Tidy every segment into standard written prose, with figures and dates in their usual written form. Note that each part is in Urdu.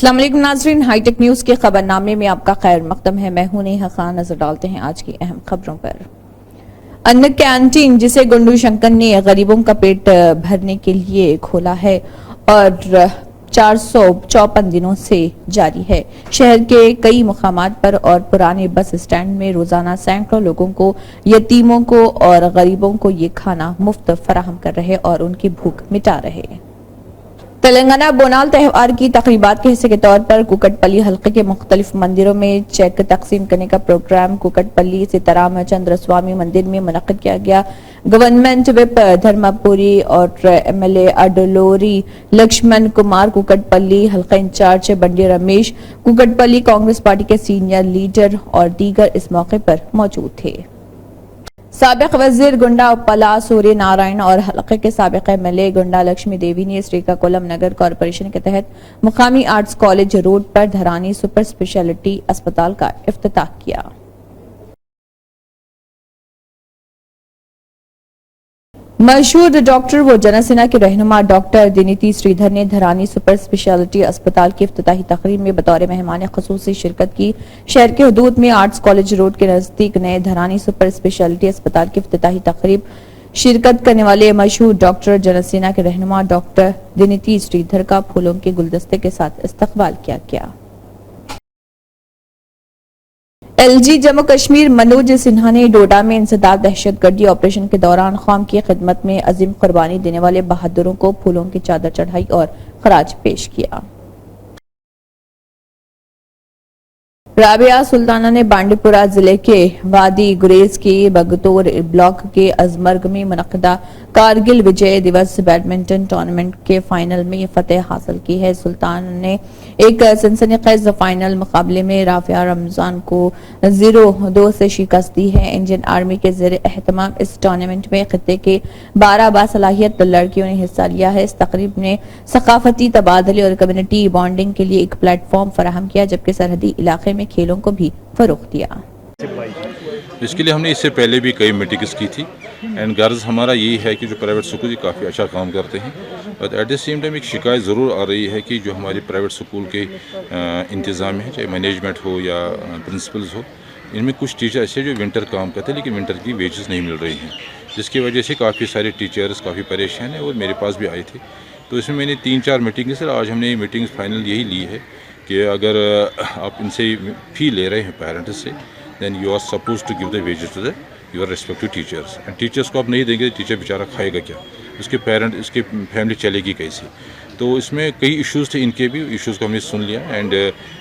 السلام علیکم ناظرین، ہائی ٹیک نیوز کے خبرنامے میں آپ کا خیر مقدم ہے۔ میں ہوں نیہا خان۔ نظر ڈالتے ہیں آج کی اہم خبروں پر۔ ان کینٹین جسے گنڈو شنکر نے غریبوں کا پیٹ بھرنے کے لیے کھولا ہے اور 454 دنوں سے جاری ہے۔ شہر کے کئی مقامات پر اور پرانے بس اسٹینڈ میں روزانہ سینکڑوں لوگوں کو، یتیموں کو اور غریبوں کو یہ کھانا مفت فراہم کر رہے اور ان کی بھوک مٹا رہے۔ تلنگانہ بونال تہوار کی تقریبات کے حصے کے طور پر کوکٹ پلی حلقے کے مختلف مندروں میں چیک تقسیم کرنے کا پروگرام کوکٹ پلی سیتارام چندر سوامی مندر میں منعقد کیا گیا۔ گورنمنٹ وپ دھرما پوری اور M L A Adluri Laxman Kumar, Kukatpally حلقہ incharge Bandi Ramesh, Kukatpally Congress party کے سینئر لیڈر اور دیگر اس موقع پر موجود تھے۔ سابق وزیر گنڈا اپلا سوریہ نارائن اور حلقے کے سابق ایم ایل اے گنڈا لکشمی دیوی نے سریکاکولم نگر کارپوریشن کے تحت مقامی آرٹس کالج روڈ پر دھرانی سپر اسپیشلٹی اسپتال کا افتتاح کیا۔ مشہور ڈاکٹر و جن سینا کے رہنما ڈاکٹر دینیتی سریدھر نے دھرانی سپر اسپیشلٹی اسپتال کی افتتاحی تقریب میں بطور مہمان خصوصی شرکت کی۔ شہر کے حدود میں آرٹس کالج روڈ کے نزدیک نئے دھرانی سپر اسپیشلٹی اسپتال کی افتتاحی تقریب شرکت کرنے والے مشہور ڈاکٹر جن سینا کے رہنما ڈاکٹر دینیتی سریدھر کا پھولوں کے گلدستے کے ساتھ استقبال کیا گیا۔ ایل جی جموں کشمیر منوج سنہا نے ڈوڈا میں انسداد دہشت گردی آپریشن کے دوران قوم کی خدمت میں عظیم قربانی دینے والے بہادروں کو پھولوں کی چادر چڑھائی اور خراج پیش کیا۔ رابعہ سلطانہ نے بانڈی پورہ ضلع کے وادی گریز کے بگتور بلاک کے ازمرگ میں منعقدہ کارگل وجے دیوس بیڈمنٹن ٹورنامنٹ کے فائنل میں فتح حاصل کی ہے۔ سلطان نے ایک سنسنی خیز فائنل مقابلے میں رافعہ رمضان کو 0-2 سے شکست دی ہے۔ انڈین آرمی کے زیر اہتمام اس ٹورنامنٹ میں خطے کے 12 باصلاحیت لڑکیوں نے حصہ لیا ہے۔ اس تقریب نے ثقافتی تبادلے اور کمیونٹی بانڈنگ کے لیے ایک پلیٹ فارم فراہم کیا، جبکہ سرحدی علاقے میں کھیلوں کو بھی فروغ دیا۔ اس کے لیے ہم نے اس سے پہلے بھی کئی میٹنگز کی تھی اینڈ غرض ہمارا یہی ہے کہ جو پرائیویٹ سکول یہ کافی اچھا کام کرتے ہیں، but at the same time ایک شکایت ضرور آ رہی ہے کہ جو ہمارے پرائیویٹ سکول کے انتظام ہے، چاہے مینجمنٹ ہو یا پرنسپلز ہو، ان میں کچھ ٹیچر ایسے جو ونٹر کام کرتے ہیں لیکن ونٹر کی ویجز نہیں مل رہی ہیں، جس کی وجہ سے کافی سارے ٹیچرز کافی پریشان ہیں اور میرے پاس بھی آئے تھے۔ تو اس میں نے 3-4 میٹنگز سے آج ہم نے میٹنگز فائنل یہی لی ہے کہ اگر آپ ان سے فی لے رہے ہیں پیرنٹس سے، then you are suppose to give the wages to the your respective teachers, and teachers کو آپ نہیں دیں گے تو ٹیچر بیچارہ کھائے گا کیا، اس کے پیرنٹ اس کی فیملی چلے گی کیسے؟ تو اس میں کئی ایشوز تھے، ان کے بھی ایشوز کو ہم نے سن لیا اینڈ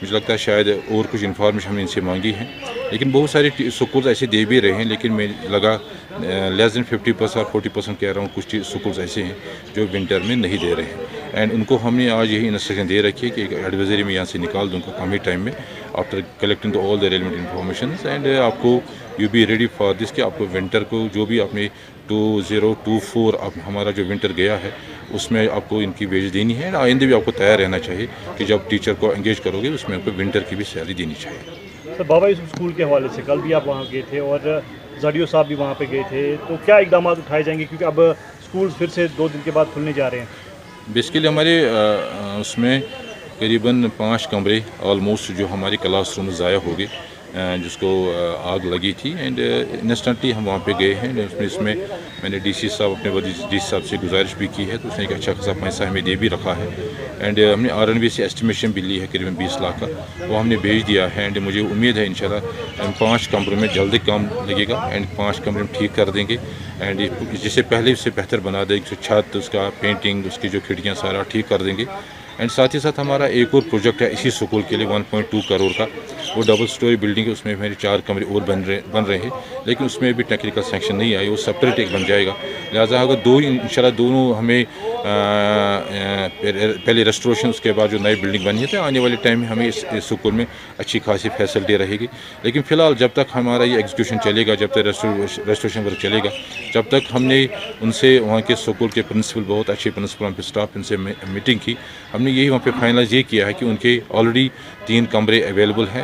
مجھے لگتا ہے شاید اور کچھ انفارمیشن ہم نے ان سے مانگی ہیں، لیکن بہت سارے سکولز ایسے دے بھی رہے ہیں، لیکن میں لگا لیس دین 50% اور 40% کہہ رہا ہوں، کچھ سکولز ایسے ہیں جو ونٹر میں نہیں دے رہے ہیں، اینڈ ان کو ہم نے آج یہی انسٹرکشن دے رکھی ہے کہ ایک ایڈوائزری میں یہاں سے نکال دوں گا کم ہی ٹائم میں after collecting all the relevant informations, and آپ کو you be ready for this کہ آپ کو ونٹر کو جو بھی آپ نے 2024 اب ہمارا جو ونٹر گیا ہے اس میں آپ کو ان کی ویج دینی ہے، آئندہ بھی آپ کو تیار رہنا چاہیے کہ جب ٹیچر کو انگیج کرو گے اس میں آپ کو ونٹر کی بھی سیلری دینی چاہیے۔ سر، بابا یوسف اسکول کے حوالے سے کل بھی آپ وہاں گئے تھے اور زاڈیو صاحب بھی وہاں پہ گئے تھے، تو کیا اقدامات اٹھائے جائیں گے کیونکہ اب اسکول پھر سے 2 دن کے بعد کھلنے جا رہے ہیں؟ بیسیکلی ہمارے اس میں قریباً 5 کمرے آلموسٹ جو ہمارے کلاس روم ضائع ہو گئے، جس کو آگ لگی تھی، اینڈ انسٹنٹلی ہم وہاں پہ گئے ہیں۔ اس میں میں نے ڈی سی صاحب اپنے ڈی سی صاحب سے گزارش بھی کی ہے، تو اس نے ایک اچھا خاصا پیسہ ہمیں دے بھی رکھا ہے، اینڈ ہم نے RNB سے اسٹیمیشن بھی لی ہے قریباً 20 لاکھ کا، وہ ہم نے بھیج دیا ہے، اینڈ مجھے امید ہے انشاءاللہ 5 کمروں میں جلدی کام لگے گا اینڈ 5 کمرے میں ٹھیک کر دیں گے، اینڈ جسے پہلے اس سے بہتر بنا دیں گے، چھت اس کا پینٹنگ اس کی جو کھڑکیاں سارا ٹھیک کر دیں گے، اینڈ ساتھ ہی ساتھ ہمارا ایک اور پروجیکٹ ہے اسی سکول کے لیے 1.2 کروڑ کا، وہ ڈبل سٹوری بلڈنگ ہے، اس میں میرے 4 کمرے اور بن رہے ہیں، لیکن اس میں بھی ٹیکنیکل سینکشن نہیں آئی، وہ سپریٹ ایک بن جائے گا، لہٰذا اگر انشاءاللہ دونوں ہمیں پہلے ریسٹوریشن اس کے بعد جو نئی بلڈنگ بنی ہے تو آنے والے ٹائم میں ہمیں اس سکول میں اچھی خاصی فیسلٹی رہے گی، لیکن فی الحال جب تک ہمارا یہ ایگزیکیوشن چلے گا، جب تک ریسٹوریشن ورک چلے گا، جب تک ہم نے ان سے وہاں کے سکول کے پرنسپل بہت اچھے پرنسپل ہم پہ اسٹاف ان سے میٹنگ کی، ہم نے یہی وہاں پہ فائنلائز یہ کیا ہے کہ ان کے آلریڈی 3 کمرے اویلیبل ہیں،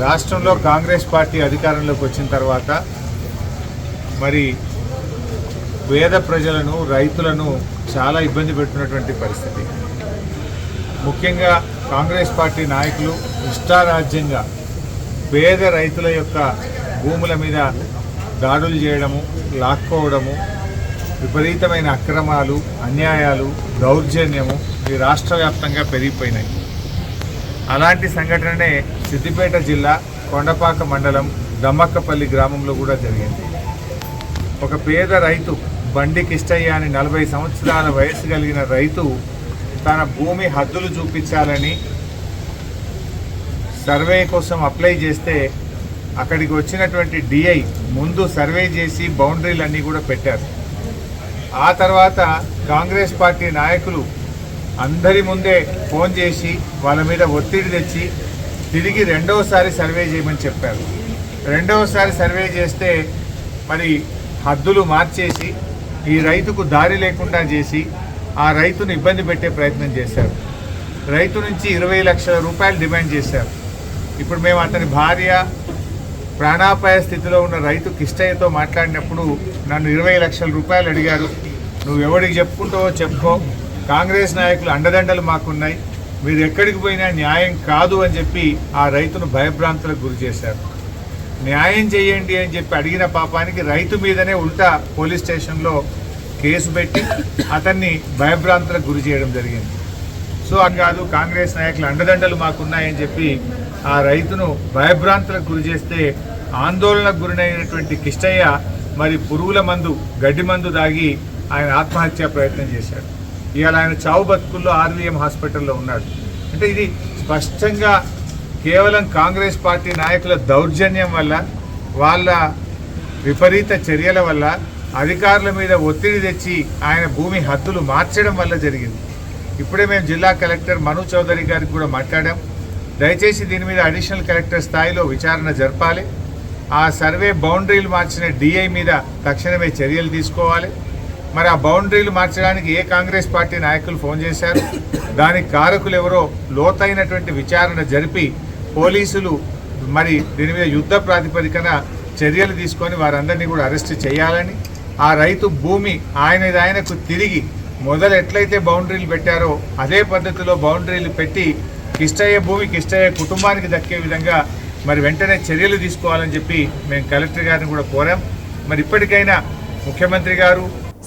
రాష్ట్రంలో కాంగ్రెస్ పార్టీ అధికారంలోకి వచ్చిన తర్వాత మరి పేద ప్రజలను, రైతులను చాలా ఇబ్బంది పెడుతున్నటువంటి పరిస్థితి. ముఖ్యంగా కాంగ్రెస్ పార్టీ నాయకులు ఇష్టారాజ్యంగా పేద రైతుల యొక్క భూముల మీద దాడులు చేయడము, లాక్కోవడము, విపరీతమైన అక్రమాలు, అన్యాయాలు, దౌర్జన్యము ఈ రాష్ట్ర వ్యాప్తంగా పెరిగిపోయినాయి. అలాంటి సంఘటననే సిద్దిపేట జిల్లా కొండపాక మండలం దమ్మక్కపల్లి గ్రామంలో కూడా జరిగింది. ఒక పేద రైతు బండి కిష్టయ్య అని 40 సంవత్సరాల వయసు కలిగిన రైతు తన భూమి హద్దులు చూపించాలని సర్వే కోసం అప్లై చేస్తే అక్కడికి వచ్చినటువంటి DI ముందు సర్వే చేసి బౌండరీలన్నీ కూడా పెట్టారు. ఆ తర్వాత కాంగ్రెస్ పార్టీ నాయకులు అందరి ముందే ఫోన్ చేసి వాళ్ళ మీద ఒత్తిడి తెచ్చి తిరిగి రెండవసారి సర్వే చేయమని చెప్పారు. రెండవసారి సర్వే చేస్తే మరి హద్దులు మార్చేసి ఈ రైతుకు దారి లేకుండా చేసి ఆ రైతును ఇబ్బంది పెట్టే ప్రయత్నం చేశారు. రైతు నుంచి 20 లక్షల రూపాయలు డిమాండ్ చేశారు. ఇప్పుడు మేము అతని భార్య ప్రాణాపాయ స్థితిలో ఉన్న రైతు కిష్టయ్యతో మాట్లాడినప్పుడు నన్ను 20 లక్షల రూపాయలు అడిగారు. నువ్వు ఎవరికి చెప్పుకుంటావో చెప్పుకో, కాంగ్రెస్ నాయకులు అండదండలు మాకున్నాయి, మీరు ఎక్కడికి పోయినా న్యాయం కాదు అని చెప్పి ఆ రైతును భయభ్రాంతులకు గురి చేశారు. న్యాయం చేయండి అని చెప్పి అడిగిన పాపానికి రైతు మీదనే ఉల్టా పోలీస్ స్టేషన్లో కేసు పెట్టి అతన్ని భయభ్రాంతులకు గురి చేయడం జరిగింది. సో అది కాదు, కాంగ్రెస్ నాయకులు అండదండలు మాకున్నాయని చెప్పి ఆ రైతును భయభ్రాంతులకు గురి చేస్తే ఆందోళనకు గురైనటువంటి కిష్టయ్య మరి పురుగుల మందు, గడ్డి మందు దాగి ఆయన ఆత్మహత్యా ప్రయత్నం చేశాడు. ఇవాళ ఆయన చావు బతుకుల్లో ఆర్వీఎం హాస్పిటల్లో ఉన్నాడు. అంటే ఇది స్పష్టంగా కేవలం కాంగ్రెస్ పార్టీ నాయకుల దౌర్జన్యం వల్ల, వాళ్ళ విపరీత చర్యల వల్ల, అధికారుల మీద ఒత్తిడి తెచ్చి ఆయన భూమి హద్దులు మార్చడం వల్ల జరిగింది. ఇప్పుడే మేము జిల్లా కలెక్టర్ మను చౌదరి గారికి కూడా మాట్లాడాం. దయచేసి దీని మీద అడిషనల్ కలెక్టర్ స్థాయిలో విచారణ జరపాలి. ఆ సర్వే బౌండరీలు మార్చిన డిఐ మీద తక్షణమే చర్యలు తీసుకోవాలి. మరి ఆ బౌండరీలు మార్చడానికి ఏ కాంగ్రెస్ పార్టీ నాయకులు ఫోన్ చేశారు, దానికి కారకులు ఎవరో లోతైనటువంటి విచారణ జరిపి పోలీసులు మరి దీని మీద యుద్ధ ప్రాతిపదికన చర్యలు తీసుకొని వారందరినీ కూడా అరెస్ట్ చేయాలని, ఆ రైతు భూమి ఆయనకు తిరిగి మొదలు ఎట్లయితే బౌండరీలు పెట్టారో అదే పద్ధతిలో బౌండరీలు పెట్టి కిష్టయ్య భూమి కిష్టయ్య కుటుంబానికి దక్కే విధంగా మరి వెంటనే చర్యలు తీసుకోవాలని చెప్పి మేము కలెక్టర్ గారిని కూడా కోరాం. మరి ఇప్పటికైనా ముఖ్యమంత్రి గారు,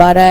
12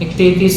33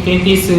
33